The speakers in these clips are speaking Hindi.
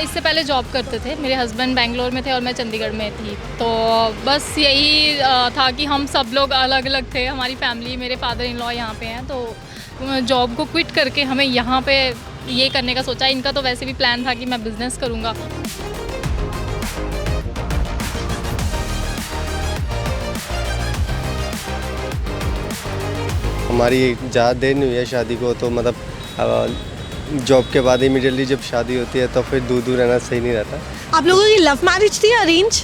इससे पहले जॉब करते थे, मेरे हस्बैंड बेंगलोर में थे और मैं चंडीगढ़ में थी। तो बस यही था कि हम सब लोग अलग अलग थे, हमारी फैमिली, मेरे फादर इन लॉ यहाँ पे हैं, तो जॉब को क्विट करके हमें यहाँ पे ये करने का सोचा। इनका तो वैसे भी प्लान था कि मैं बिज़नेस करूँगा। हमारी ज़्यादा देर नहीं हुई है शादी को, तो मतलब जॉब के बाद इमीडिएटली जब शादी होती है तो फिर दूर दूर रहना सही नहीं रहता। आप लोगों की लव मैरिज थी या अरेंज?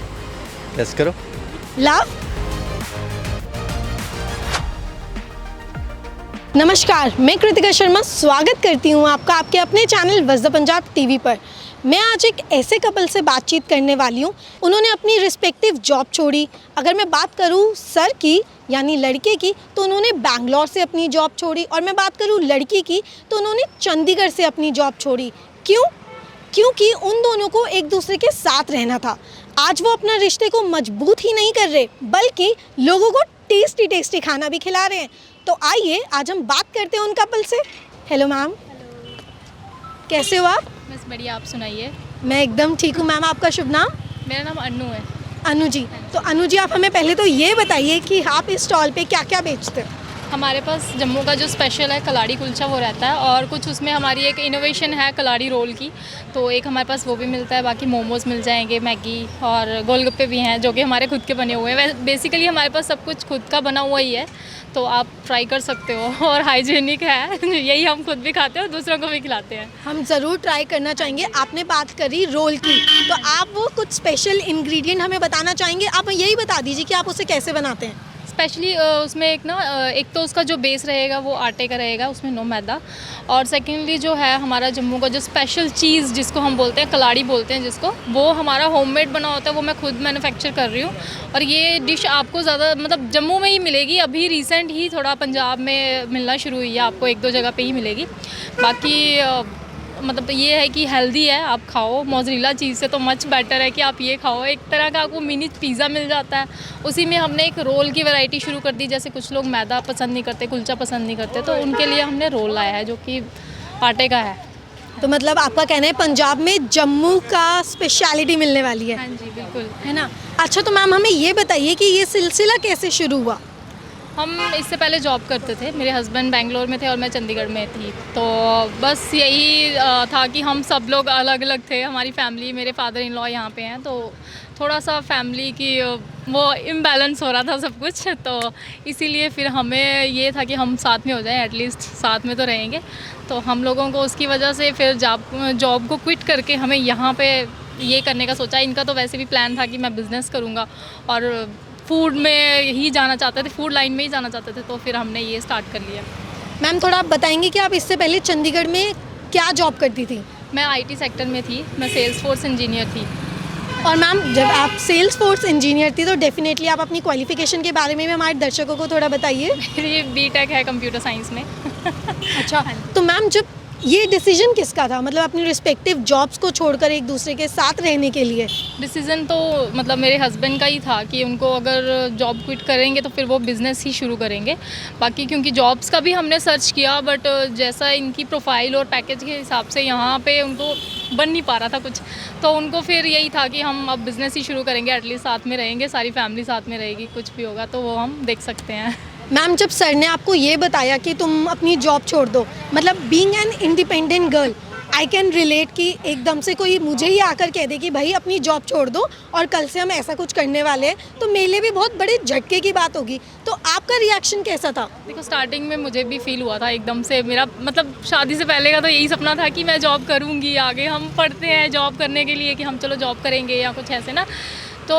गेस करो। लव। नमस्कार, मैं कृतिका शर्मा स्वागत करती हूँ आपका आपके अपने channel was the Punjab TV पर। मैं आज एक ऐसे कपल से बातचीत करने वाली हूँ, उन्होंने अपनी रिस्पेक्टिव जॉब छोड़ी। अगर मैं बात करूँ सर की यानी लड़के की, तो उन्होंने बैंगलोर से अपनी जॉब छोड़ी, और मैं बात करूँ लड़की की तो उन्होंने चंडीगढ़ से अपनी जॉब छोड़ी। क्यों? क्योंकि उन दोनों को एक दूसरे के साथ रहना था। आज वो अपना रिश्ते को मजबूत ही नहीं कर रहे, बल्कि लोगों को टेस्टी टेस्टी खाना भी खिला रहे हैं। तो आइए आज हम बात करते हैं उन कपल से। हेलो मैम, कैसे हो आप? बस बढ़िया, आप सुनाइए। मैं एकदम ठीक हूँ मैम। आपका शुभ नाम? मेरा नाम अन्नू है। अनु जी। तो अनु जी, आप हमें पहले तो ये बताइए कि आप इस स्टॉल पे क्या क्या बेचते हैं? हमारे पास जम्मू का जो स्पेशल है कलाड़ी कुलचा वो रहता है, और कुछ उसमें हमारी एक इनोवेशन है कलाड़ी रोल की, तो एक हमारे पास वो भी मिलता है। बाकी मोमोज़ मिल जाएंगे, मैगी और गोलगप्पे भी हैं जो कि हमारे खुद के बने हुए हैं। बेसिकली हमारे पास सब कुछ खुद का बना हुआ ही है, तो आप ट्राई कर सकते हो, और हाइजीनिक है। यही हम खुद भी खाते हैं और दूसरों को भी खिलाते हैं। हम ज़रूर ट्राई करना चाहेंगे। आपने बात करी रोल की, तो आप वो कुछ स्पेशल इंग्रेडिएंट हमें बताना चाहेंगे? आप यही बता दीजिए कि आप उसे कैसे बनाते हैं। स्पेशली उसमें एक तो उसका जो बेस रहेगा वो आटे का रहेगा, उसमें नो मैदा। और सेकेंडली जो है हमारा जम्मू का जो स्पेशल चीज़ जिसको हम बोलते हैं कलाड़ी बोलते हैं जिसको, वो हमारा होममेड बना होता है, वो मैं खुद मैन्युफैक्चर कर रही हूँ। और ये डिश आपको ज़्यादा मतलब जम्मू में ही मिलेगी, अभी रिसेंट ही थोड़ा पंजाब में मिलना शुरू हुई है, आपको एक दो जगह पे ही मिलेगी। बाकी मतलब तो ये है कि हेल्दी है, आप खाओ। मोज़रेला चीज़ से तो मच बेटर है कि आप ये खाओ। एक तरह का आपको मिनी पिज़्ज़ा मिल जाता है। उसी में हमने एक रोल की वैरायटी शुरू कर दी। जैसे कुछ लोग मैदा पसंद नहीं करते, कुलचा पसंद नहीं करते, तो उनके लिए हमने रोल लाया है जो कि आटे का है। तो मतलब आपका कहना है पंजाब में जम्मू का स्पेशलिटी मिलने वाली है? हाँ जी, बिल्कुल। है ना। अच्छा, तो मैम हमें ये बताइए कि ये सिलसिला कैसे शुरू हुआ? हम इससे पहले जॉब करते थे, मेरे हस्बैंड बेंगलोर में थे और मैं चंडीगढ़ में थी। तो बस यही था कि हम सब लोग अलग अलग थे, हमारी फैमिली, मेरे फादर इन लॉ यहाँ पे हैं, तो थोड़ा सा फैमिली की वो इम्बैलेंस हो रहा था सब कुछ। तो इसीलिए फिर हमें ये था कि हम साथ में हो जाएं, एटलीस्ट साथ में तो रहेंगे। तो हम लोगों को उसकी वजह से फिर जॉब को क्विट करके हमें यहाँ पे ये करने का सोचा। इनका तो वैसे भी प्लान था कि मैं बिज़नेस करूँगा और फूड में ही जाना चाहते थे, फूड लाइन में ही जाना चाहते थे, तो फिर हमने ये स्टार्ट कर लिया। मैम थोड़ा आप बताएंगे कि आप इससे पहले चंडीगढ़ में क्या जॉब करती थी? मैं आईटी सेक्टर में थी, मैं सेल्स फोर्स इंजीनियर थी। और मैम जब आप सेल्स फोर्स इंजीनियर थी तो डेफिनेटली आप अपनी क्वालिफिकेशन के बारे में भी हमारे दर्शकों को थोड़ा बताइए। मेरी बीटेक है कंप्यूटर साइंस में। अच्छा, तो मैम जब ये डिसीजन किसका था, मतलब अपनी रिस्पेक्टिव जॉब्स को छोड़कर एक दूसरे के साथ रहने के लिए? डिसीज़न तो मतलब मेरे हस्बैंड का ही था कि उनको अगर जॉब क्विट करेंगे तो फिर वो बिज़नेस ही शुरू करेंगे। बाकी क्योंकि जॉब्स का भी हमने सर्च किया, बट जैसा इनकी प्रोफाइल और पैकेज के हिसाब से यहाँ पे उनको बन नहीं पा रहा था कुछ, तो उनको फिर यही था कि हम अब बिज़नेस ही शुरू करेंगे, एटलीस्ट साथ में रहेंगे, सारी फैमिली साथ में रहेगी, कुछ भी होगा तो वो हम देख सकते हैं। मैम जब सर ने आपको ये बताया कि तुम अपनी जॉब छोड़ दो, मतलब being an independent girl, I can relate कि एकदम से कोई मुझे ही आकर कह दे कि भाई अपनी जॉब छोड़ दो और कल से हम ऐसा कुछ करने वाले हैं, तो मेरे लिए भी बहुत बड़े झटके की बात होगी। तो आपका रिएक्शन कैसा था? देखो, स्टार्टिंग में मुझे भी फील हुआ था एकदम से। मेरा मतलब शादी से पहले का तो यही सपना था कि मैं जॉब करूँगी, आगे हम पढ़ते हैं जॉब करने के लिए कि हम चलो जॉब करेंगे या कुछ ऐसे ना। तो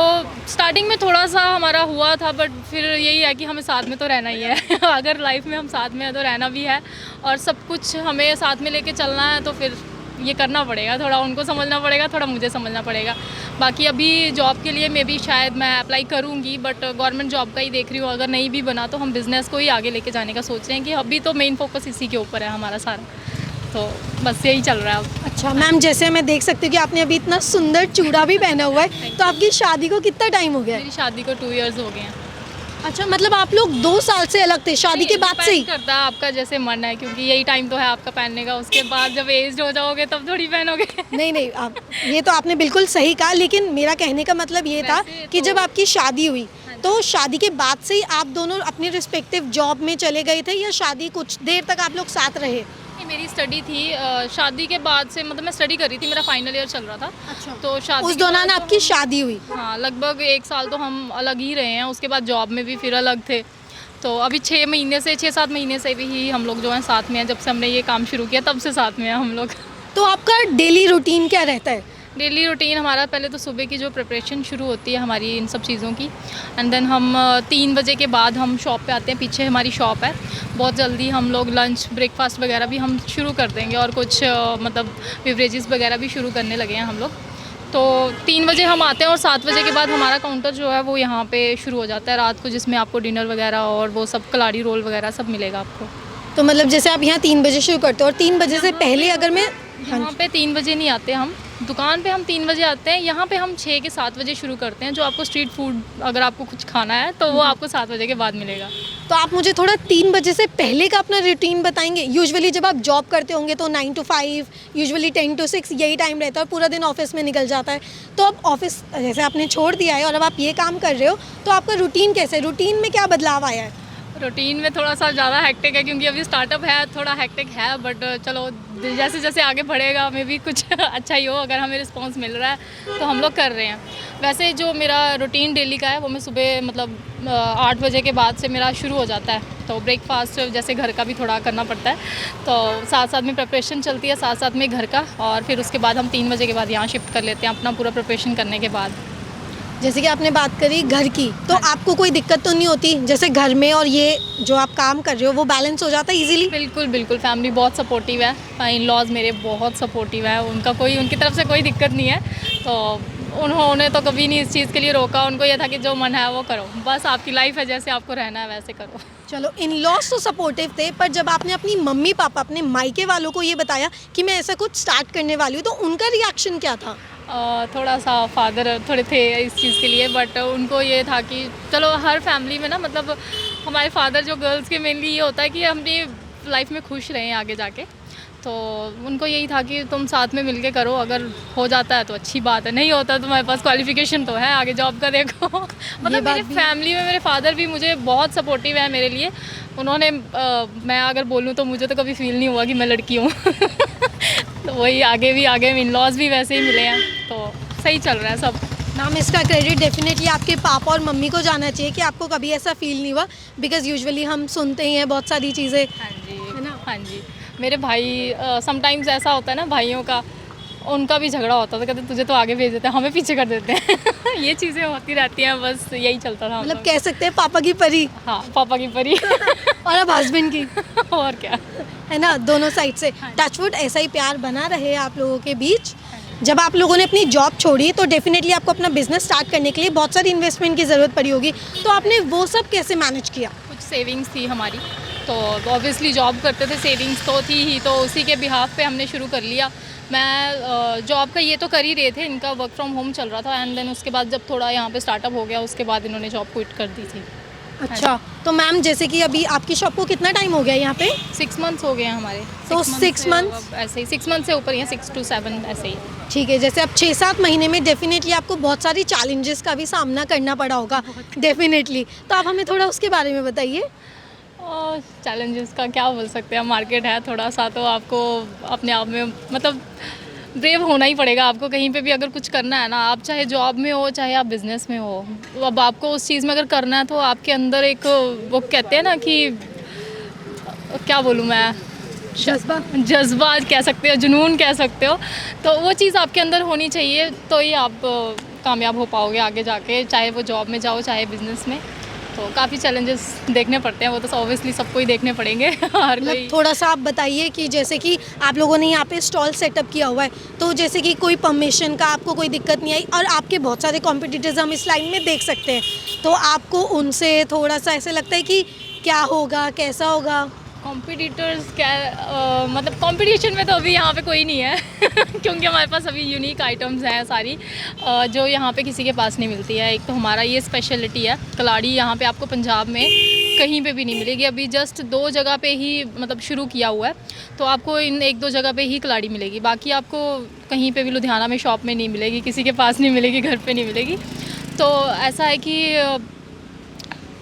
स्टार्टिंग में थोड़ा सा हमारा हुआ था, बट फिर यही है कि हमें साथ में तो रहना ही है। अगर लाइफ में हम साथ में हैं तो रहना भी है, और सब कुछ हमें साथ में लेके चलना है, तो फिर ये करना पड़ेगा। थोड़ा उनको समझना पड़ेगा, थोड़ा मुझे समझना पड़ेगा। बाकी अभी जॉब के लिए मैं भी शायद मैं अप्लाई करूँगी, बट गवर्नमेंट जॉब का ही देख रही हूँ। अगर नहीं भी बना तो हम बिज़नेस को ही आगे लेके जाने का सोच रहे हैं कि अभी तो मेन फोकस इसी के ऊपर है हमारा सारा, तो बस यही चल रहा है अब। अच्छा मैम, जैसे मैं देख सकती हूँ कि आपने अभी इतना सुंदर चूड़ा भी पहना हुआ है, तो आपकी शादी को कितना टाइम हो गया है? मेरी शादी को 2 इयर्स हो गए हैं। अच्छा, मतलब आप लोग 2 साल से अलग थे शादी के बाद से ही? Depend करता है आपका जैसे मन है, क्योंकि यही टाइम तो है आपका पहनने का। उसके बाद जब एज हो जाओगे तब थोड़ी पहनोगे। नहीं नहीं, आप ये तो आपने बिल्कुल सही कहा, लेकिन मेरा कहने का मतलब ये था वैसे कि तो- जब आपकी शादी हुई तो शादी के बाद से ही आप दोनों अपने रिस्पेक्टिव जॉब में चले गए थे, या शादी कुछ देर तक आप लोग साथ रहे? नहीं, मेरी स्टडी थी शादी के बाद से, मतलब मैं स्टडी कर रही थी, मेरा फाइनल ईयर चल रहा था। अच्छा, तो शादी उस के दौरान बाद तो आपकी शादी हुई? हाँ, लगभग 1 साल तो हम अलग ही रहे हैं। उसके बाद जॉब में भी फिर अलग थे। तो अभी 6-7 महीने से भी हम लोग जो हैं साथ में हैं। जब से हमने ये काम शुरू किया तब से साथ में हैं हम लोग। तो आपका डेली रूटीन क्या रहता है? डेली रूटीन हमारा पहले तो सुबह की जो प्रिपरेशन शुरू होती है हमारी इन सब चीज़ों की, एंड देन हम 3 बजे के बाद हम शॉप पे आते हैं। पीछे हमारी शॉप है। बहुत जल्दी हम लोग लंच ब्रेकफास्ट वगैरह भी हम शुरू कर देंगे, और कुछ मतलब बेवरेजेस वगैरह भी शुरू करने लगे हैं हम लोग। तो 3 बजे हम आते हैं और 7 बजे के बाद हमारा काउंटर जो है वो यहाँ पे शुरू हो जाता है रात को, जिसमें आपको डिनर वगैरह और वो सब कलाड़ी रोल वगैरह सब मिलेगा आपको। तो मतलब जैसे आप यहाँ 3 बजे शुरू करते हो और 3 बजे से पहले अगर मैं यहाँ पे 3 बजे नहीं आते हम, दुकान पे हम 3 बजे आते हैं। यहाँ पे हम 6 के 7 बजे शुरू करते हैं। जो आपको स्ट्रीट फूड अगर आपको कुछ खाना है तो वो आपको 7 बजे के बाद मिलेगा। तो आप मुझे थोड़ा 3 बजे से पहले का अपना रूटीन बताएंगे? यूजुअली जब आप जॉब करते होंगे तो 9 to 5, यूजुअली 10 to 6 यही टाइम रहता है और पूरा दिन ऑफिस में निकल जाता है। तो अब ऑफिस जैसे आपने छोड़ दिया है और अब आप ये काम कर रहे हो, तो आपका रूटीन कैसे है? रूटीन में क्या बदलाव आया है? रूटीन में थोड़ा सा ज़्यादा हेक्टिक है, क्योंकि अभी स्टार्टअप है, थोड़ा हेक्टिक है। बट चलो, जैसे जैसे आगे बढ़ेगा हमें भी कुछ अच्छा ही हो। अगर हमें रिस्पांस मिल रहा है तो हम लोग कर रहे हैं। वैसे जो मेरा रूटीन डेली का है वो मैं सुबह मतलब 8 बजे के बाद से मेरा शुरू हो जाता है। तो ब्रेकफास्ट जैसे घर का भी थोड़ा करना पड़ता है, तो साथ साथ में प्रिपरेशन चलती है, साथ साथ में घर का। और फिर उसके बाद हम 3 बजे के बाद यहाँ शिफ्ट कर लेते हैं अपना पूरा प्रिपरेशन करने के बाद। जैसे कि आपने बात करी घर की, तो आपको कोई दिक्कत तो नहीं होती? जैसे घर में और ये जो आप काम कर रहे हो वो बैलेंस हो जाता है इजीली? बिल्कुल बिल्कुल, फैमिली बहुत सपोर्टिव है। इन लॉज मेरे बहुत सपोर्टिव है। उनकी तरफ से कोई दिक्कत नहीं है। तो उन्होंने तो कभी नहीं इस चीज़ के लिए रोका। उनको ये था कि जो मन है वो करो, बस आपकी लाइफ है, जैसे आपको रहना है वैसे करो। चलो, इन लॉज तो सपोर्टिव थे, पर जब आपने अपनी मम्मी पापा, अपने मायके वालों को ये बताया कि मैं ऐसा कुछ स्टार्ट करने वाली हूँ, तो उनका रिएक्शन क्या था? थोड़ा सा फादर थोड़े थे इस चीज़ के लिए, बट उनको ये था कि चलो, हर फैमिली में ना, मतलब हमारे फादर जो गर्ल्स के मेनली ये होता है कि हम अपनी लाइफ में खुश रहें आगे जाके। तो उनको यही था कि तुम साथ में मिलके करो, अगर हो जाता है तो अच्छी बात है, नहीं होता तो तुम्हारे पास क्वालिफिकेशन तो है, आगे जॉब का देखो। मतलब बात मेरी भी- फैमिली में मेरे फादर भी मुझे बहुत सपोर्टिव है मेरे लिए। उन्होंने मैं अगर बोलूँ तो मुझे तो कभी फील नहीं हुआ कि मैं लड़की हूँ। तो वही आगे इन लॉज भी वैसे ही मिले हैं, तो सही चल रहा है सब। मैम, इसका क्रेडिट डेफिनेटली आपके पापा और मम्मी को जाना चाहिए कि आपको कभी ऐसा फील नहीं हुआ, बिकॉज यूजुअली हम सुनते ही हैं बहुत सारी चीज़ें। हाँ जी, है ना? हाँ जी। मेरे भाई समटाइम्स ऐसा होता है ना, भाइयों का उनका भी झगड़ा होता था, कहते तुझे तो आगे भेज देते हैं, हमें पीछे कर देते हैं। ये चीज़ें होती रहती हैं, बस यही चलता था हम मतलब लोग। कह सकते हैं पापा की परी हाँ, पापा की परी। और अब हस्बैंड की, और क्या। है ना? दोनों साइड से टचवुड ऐसा ही प्यार बना रहे आप लोगों के बीच। जब आप लोगों ने अपनी जॉब छोड़ी तो डेफिनेटली आपको अपना बिजनेस स्टार्ट करने के लिए बहुत सारी इन्वेस्टमेंट की ज़रूरत पड़ी होगी, तो आपने वो सब कैसे मैनेज किया? कुछ सेविंग्स थी हमारी, तो ऑब्वियसली जॉब करते थे, सेविंग्स तो थी ही, तो उसी के बिहाफ पे हमने शुरू कर लिया। मैं जॉब का ये तो कर ही रहे थे, इनका वर्क फ्रॉम होम चल रहा था, एंड देन उसके बाद जब थोड़ा यहाँ पे स्टार्टअप हो गया उसके बाद इन्होंने जॉब क्विट कर दी थी। अच्छा, तो मैम जैसे कि अभी आपकी शॉप को कितना टाइम हो गया यहाँ पे? 6 मंथ्स हो गए हैं हमारे। तो 6 6 से months? अब ऐसे ही 6 मंथ से ऊपर ही है, 6 to 7 ऐसे ही। ठीक है, जैसे अब 6-7 महीने में डेफिनेटली आपको बहुत सारी चैलेंजेस का भी सामना करना पड़ा होगा डेफिनेटली, तो आप हमें थोड़ा उसके बारे में बताइए। और चैलेंजेस का क्या बोल सकते हैं, मार्केट है थोड़ा सा, तो आपको अपने आप में मतलब ब्रेव होना ही पड़ेगा। आपको कहीं पे भी अगर कुछ करना है ना, आप चाहे जॉब में हो चाहे आप बिज़नेस में हो, अब आपको उस चीज़ में अगर करना है तो आपके अंदर एक, वो कहते हैं ना कि, क्या बोलूँ मैं, जज्बा कह सकते हो, जुनून कह सकते हो, तो वो चीज़ आपके अंदर होनी चाहिए, तो ही आप कामयाब हो पाओगे आगे जाके, चाहे वो जॉब में जाओ चाहे बिज़नेस में। तो काफ़ी चैलेंजेस देखने पड़ते हैं, वो तो ऑब्वियसली सबको ही देखने पड़ेंगे। हर कोई। मतलब थोड़ा सा आप बताइए कि जैसे कि आप लोगों ने यहाँ पे स्टॉल सेटअप किया हुआ है, तो जैसे कि कोई परमिशन का आपको कोई दिक्कत नहीं आई, और आपके बहुत सारे कॉम्पिटिटर्स हम इस लाइन में देख सकते हैं, तो आपको उनसे थोड़ा सा ऐसे लगता है कि क्या होगा, कैसा होगा? कॉम्पिटिटर्स क्या मतलब कंपटीशन में तो अभी यहाँ पे कोई नहीं है क्योंकि हमारे पास अभी यूनिक आइटम्स हैं सारी जो यहाँ पे किसी के पास नहीं मिलती है। एक तो हमारा ये स्पेशलिटी है कलाड़ी, यहाँ पे आपको पंजाब में कहीं पे भी नहीं मिलेगी। अभी जस्ट 2 जगह पे ही मतलब शुरू किया हुआ है, तो आपको इन 1-2 जगह पे ही कलाड़ी मिलेगी। बाकी आपको कहीं पे भी लुधियाना में शॉप में नहीं मिलेगी, किसी के पास नहीं मिलेगी, घर पे नहीं मिलेगी। तो ऐसा है कि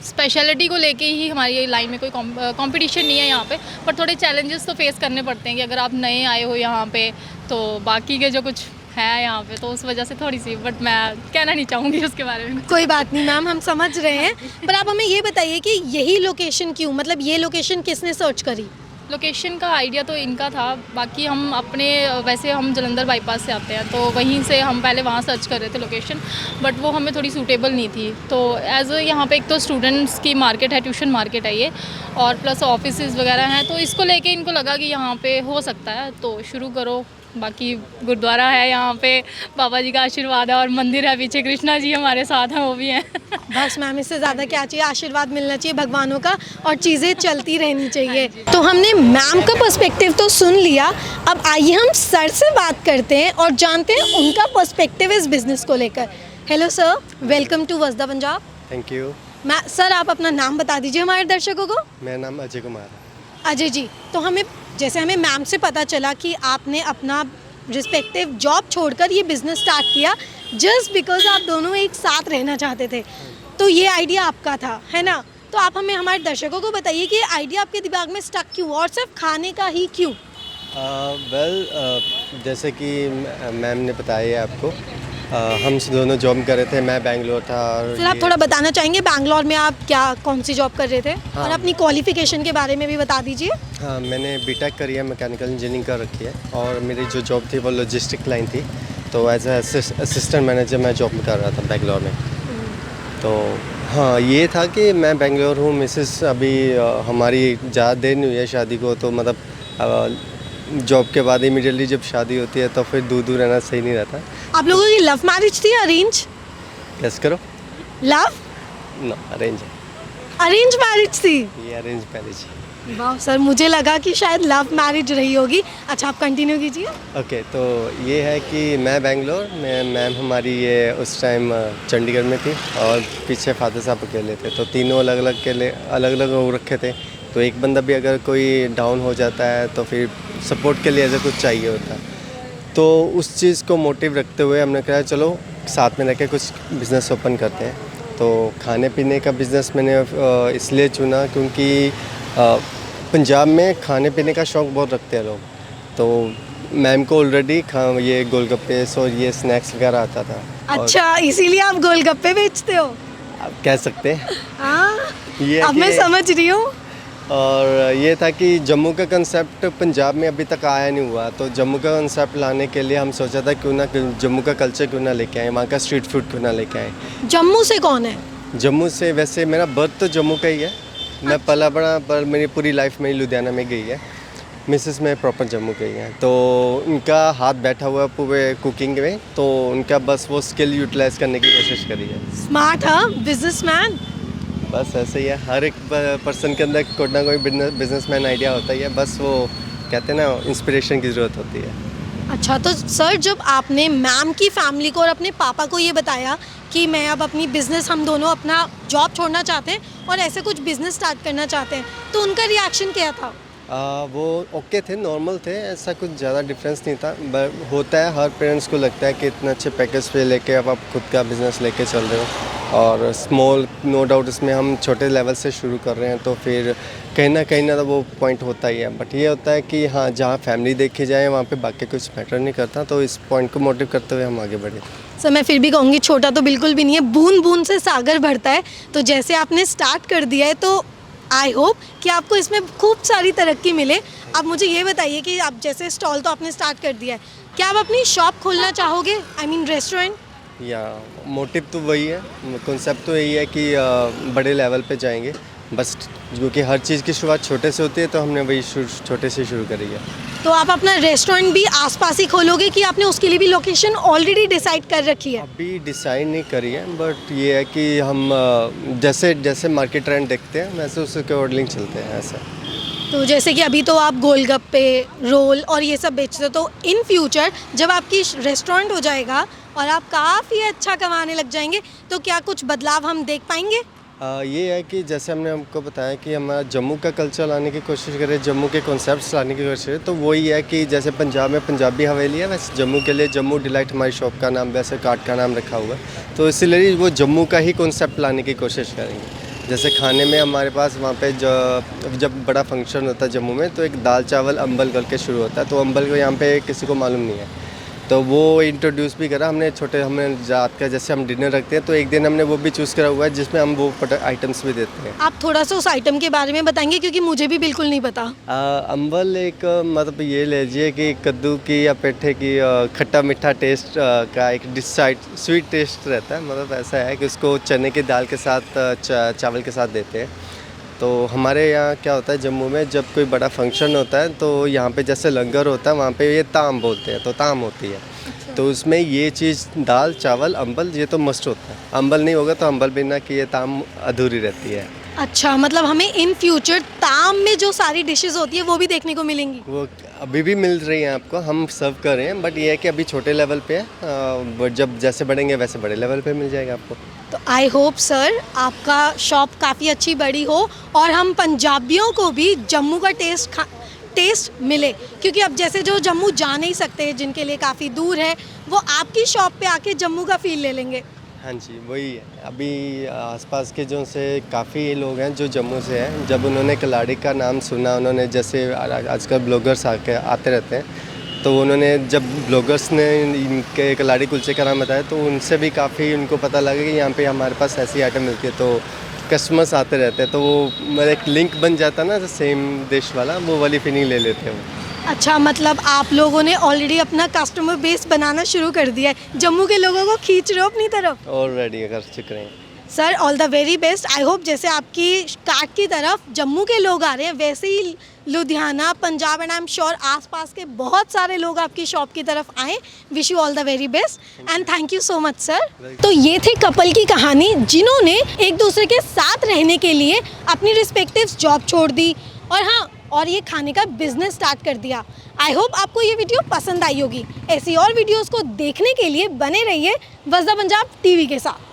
स्पेशलिटी को लेके ही हमारी ये लाइन में कोई कंपटीशन नहीं है यहाँ पे, पर थोड़े चैलेंजेस तो फेस करने पड़ते हैं कि अगर आप नए आए हो यहाँ पे तो बाकी के जो कुछ है यहाँ पे तो उस वजह से थोड़ी सी, बट मैं कहना नहीं चाहूँगी उसके बारे में। कोई बात नहीं मैम, हम समझ रहे हैं। पर आप हमें ये बताइए कि यही लोकेशन क्यों, मतलब ये लोकेशन किसने सर्च करी? लोकेशन का आइडिया तो इनका था, बाकी हम अपने वैसे हम जलंधर बाईपास से आते हैं तो वहीं से हम पहले वहाँ सर्च कर रहे थे लोकेशन, बट वो हमें थोड़ी सूटेबल नहीं थी। तो एज यहाँ पे एक तो स्टूडेंट्स की मार्केट है, ट्यूशन मार्केट है ये, और प्लस ऑफिसेज वगैरह हैं, तो इसको लेके इनको लगा कि यहाँ पे हो सकता है तो शुरू करो। बाकी गुरुद्वारा है यहाँ पे, बाबा जी का आशीर्वाद है, और मंदिर है पीछे, कृष्णा जी हमारे साथ हैं, वो भी हैं। बस मैम, इससे ज़्यादा क्या चाहिए? आशीर्वाद मिलना चाहिए भगवानों का और चीज़ें चलती रहनी चाहिए। तो हमने मैम का पर्सपेक्टिव तो सुन लिया, अब आइए हम सर से बात करते हैं और जानते हैं उनका पर्सपेक्टिव इस बिज़नेस को लेकर। Hello sir, welcome to Vasda Punjab. Thank you. Sir आप अपना नाम बता दीजिए हमारे दर्शकों को। मेरा नाम अजय कुमार है। अजय जी, तो हमें मैम से पता चला कि आपने अपना रिस्पेक्टिव जॉब छोड़कर ये बिज़नेस स्टार्ट किया जस्ट बिकॉज आप दोनों एक साथ रहना चाहते थे, तो ये आइडिया आपका था, है ना? तो आप हमें हमारे दर्शकों को बताइए कि ये आइडिया आपके दिमाग में स्टक क्यों और सिर्फ खाने का ही क्यों? जैसे कि मैम ने बताया आपको, हम दोनों जॉब कर रहे थे। मैं बेंगलोर था और सर आप थोड़ा बताना चाहेंगे बैंगलोर में आप कौन सी जॉब कर रहे थे? हाँ। और अपनी क्वालिफिकेशन के बारे में भी बता दीजिए। हाँ, मैंने बीटेक करी है, मैकेनिकल इंजीनियरिंग कर रखी है, और मेरी जो जॉब थी वो लॉजिस्टिक लाइन थी। तो एज असिस्टेंट मैनेजर मैं जॉब कर रहा था बेंगलोर में। तो हाँ, ये था कि मैं बेंगलोर हूँ, मिसेस अभी हमारी ज़्यादा देर नहीं हुई है शादी को, तो मतलब जॉब के बाद इमीडिएटली जब शादी होती है तो फिर दूर दूर रहना सही नहीं रहता। आप लोगों की लव मैरिज थी अरेंज? गेस करो। Love? No, arrange. Arrange marriage थी? ये अरेंज मैरिज। वाह सर, मुझे लगा कि शायद लव मैरिज रही होगी। अच्छा, आप कंटिन्यू कीजिए। ओके, तो ये है कि मैं बेंगलोर में, मैम हमारी ये उस टाइम चंडीगढ़ में थी, और पीछे फादर साहब अकेले थे, तो तीनों अलग अलग हो रखे थे। तो एक बंदा भी अगर कोई डाउन हो जाता है तो फिर सपोर्ट के लिए ऐसा कुछ चाहिए होता है। तो उस चीज़ को मोटिव रखते हुए हमने कहा चलो साथ में रह के कुछ बिज़नेस ओपन करते हैं। तो खाने पीने का बिज़नेस मैंने इसलिए चुना क्योंकि पंजाब में खाने पीने का शौक़ बहुत रखते हैं लोग। तो मैम को ऑलरेडी ये गोलगप्पे और ये स्नैक्स वगैरह आता था। अच्छा, इसीलिए आप गोलगप्पे बेचते हो? आप कह सकते हैं। हाँ, ये अब मैं समझ रही हूँ। और ये था कि जम्मू का कंसेप्ट पंजाब में अभी तक आया नहीं हुआ, तो जम्मू का कंसेप्ट लाने के लिए हम सोचा था क्यों ना जम्मू का कल्चर क्यों ना लेके आए, वहाँ का स्ट्रीट फूड क्यों ना लेके आए। जम्मू से कौन है? जम्मू से वैसे मेरा बर्थ तो जम्मू का ही है, मैं पला बड़ा, पर मेरी पूरी लाइफ में लुधियाना में गई है। मिसेस में प्रॉपर जम्मू के ही हैं, तो उनका हाथ बैठा हुआ है पूरे कुकिंग में, तो उनका बस वो स्किल यूटिलाइज़ करने की कोशिश करी है। स्मार्ट, हाँ, बिजनेसमैन। बस ऐसे ही है, हर एक पर्सन के अंदर कोई ना कोई बिजनेसमैन आइडिया होता ही है, बस वो कहते हैं ना इंस्पिरेशन की ज़रूरत होती है। अच्छा, तो सर जब आपने मैम की फैमिली को और अपने पापा को ये बताया कि मैं अब अपनी बिज़नेस, हम दोनों अपना जॉब छोड़ना चाहते हैं और ऐसे कुछ बिज़नेस स्टार्ट करना चाहते हैं, तो उनका रिएक्शन क्या था? वो ओके थे, नॉर्मल थे, ऐसा कुछ ज़्यादा डिफरेंस नहीं था। बट होता है, हर पेरेंट्स को लगता है कि इतने अच्छे पैकेज पे लेके अब आप खुद का बिज़नेस लेके चल रहे हो, और स्मॉल, नो डाउट इसमें हम छोटे लेवल से शुरू कर रहे हैं, तो फिर कहीं ना तो वो पॉइंट होता ही है। बट ये होता है कि हाँ, जहाँ फैमिली देखी जाए वहाँ पे बाकी कुछ मैटर नहीं करता, तो इस पॉइंट को मोटिव करते हुए हम आगे बढ़े। सर मैं फिर भी कहूँगी छोटा तो बिल्कुल भी नहीं है, बूंद बूंद से सागर भरता है। तो जैसे आपने स्टार्ट कर दिया है तो आई होप कि आपको इसमें खूब सारी तरक्की मिले। अब मुझे ये बताइए कि आप जैसे स्टॉल तो आपने स्टार्ट कर दिया है, क्या आप अपनी शॉप खोलना चाहोगे, आई मीन रेस्टोरेंट? या मोटिव तो वही है, कॉन्सेप्ट तो यही है कि बड़े लेवल पे जाएंगे, बस क्योंकि हर चीज़ की शुरुआत छोटे से होती है, तो हमने वही छोटे से शुरू करी है। तो आप अपना रेस्टोरेंट भी आसपास ही खोलोगे कि आपने उसके लिए भी लोकेशन ऑलरेडी डिसाइड कर रखी है? अभी डिसाइड नहीं करी है, बट ये है कि हम जैसे जैसे मार्केट ट्रेंड देखते हैं वैसे उसके अकॉर्डिंग चलते हैं ऐसा। तो जैसे कि अभी तो आप गोलगप्पे, रोल और ये सब बेचते हो, तो इन फ्यूचर जब आपकी रेस्टोरेंट हो जाएगा और आप काफ़ी अच्छा कमाने लग जाएंगे, तो क्या कुछ बदलाव हम देख पाएंगे? ये है कि जैसे हमने हमको बताया कि हमारा जम्मू का कल्चर लाने की कोशिश करें, जम्मू के कॉन्सेप्ट्स लाने की कोशिश करें, तो वही है कि जैसे पंजाब में पंजाबी हवेली है, वैसे जम्मू के लिए जम्मू डिलाइट हमारी शॉप का नाम, वैसे कार्ट का नाम रखा हुआ है। तो इसलिए वो जम्मू का ही कॉन्सेप्ट लाने की कोशिश करेंगे। जैसे खाने में हमारे पास वहाँ पे जब बड़ा फंक्शन होता है जम्मू में, तो एक दाल चावल अम्बल करके शुरू होता है। तो अम्बल को यहाँ पे किसी को मालूम नहीं है, तो वो इंट्रोड्यूस भी करा हमने। हमने रात का जैसे हम डिनर रखते हैं, तो एक दिन हमने वो भी चूज़ करा हुआ है जिसमें हम वो आइटम्स भी देते हैं। आप थोड़ा सा उस आइटम के बारे में बताएंगे, क्योंकि मुझे भी बिल्कुल नहीं पता। अम्बल एक मतलब ये लीजिए कि कद्दू की या पेठे की खट्टा मीठा टेस्ट का एक स्वीट टेस्ट रहता है। मतलब ऐसा है कि उसको चने की दाल के साथ चावल के साथ देते हैं। तो हमारे यहाँ क्या होता है जम्मू में, जब कोई बड़ा फंक्शन होता है तो यहाँ पे जैसे लंगर होता है, वहाँ पे ये ताम बोलते हैं, तो ताम होती है। तो उसमें ये चीज़ दाल चावल अम्बल ये तो मस्ट होता है। अम्बल नहीं होगा तो अम्बल बिना कि ये ताम अधूरी रहती है। अच्छा, मतलब हमें इन फ्यूचर ताम में जो सारी डिशेस होती है वो भी देखने को मिलेंगी? वो अभी भी मिल रही हैं आपको, हम सर्व कर रहे हैं, बट ये है कि अभी छोटे लेवल पे है। बट जब जैसे बढ़ेंगे वैसे बड़े लेवल पे मिल जाएगा आपको। तो आई होप सर आपका शॉप काफ़ी अच्छी बड़ी हो और हम पंजाबियों को भी जम्मू का टेस्ट मिले, क्योंकि अब जैसे जो जम्मू जा नहीं सकते, जिनके लिए काफ़ी दूर है, वो आपकी शॉप पे आके जम्मू का फील ले लेंगे। हाँ जी, वही है। अभी आसपास के जो से काफ़ी लोग हैं जो जम्मू से हैं, जब उन्होंने कलाड़ी का नाम सुना, उन्होंने जैसे आजकल ब्लॉगर्स आते रहते हैं, तो उन्होंने जब ब्लॉगर्स ने इनके कलाड़ी कुलचे का नाम बताया, तो उनसे भी काफ़ी उनको पता लगा कि यहाँ पे हमारे पास ऐसी आइटम मिलती है। तो कस्टमर्स आते रहते हैं, तो वो मतलब एक लिंक बन जाता है ना, सेम डिश वाला, वो वाली फीलिंग ले लेते हैं वो। अच्छा, मतलब आप लोगों ने ऑलरेडी अपना कस्टमर बेस बनाना शुरू कर दिया है, जम्मू के लोगों को खींच रहे हो अपनी तरफ। ऑलरेडी कर चुके हैं sir, all the very best. I hope जैसे आपकी कार्ट की तरफ जम्मू के लोग आ रहे हैं, वैसे ही Ludhiana, Punjab and I am sure आसपास के बहुत सारे लोग आपकी शॉप की तरफ आएँ। Wish you all the very best and thank you so much sir. तो ये थी कपल की कहानी, जिन्होंने एक दूसरे के साथ रहने के लिए अपनी रिस्पेक्टिव जॉब छोड़ दी और हाँ, और ये खाने का बिजनेस स्टार्ट कर दिया। आई होप आपको ये वीडियो पसंद आई होगी। ऐसी और वीडियोस को देखने के लिए बने रहिए वज़दा पंजाब टीवी के साथ।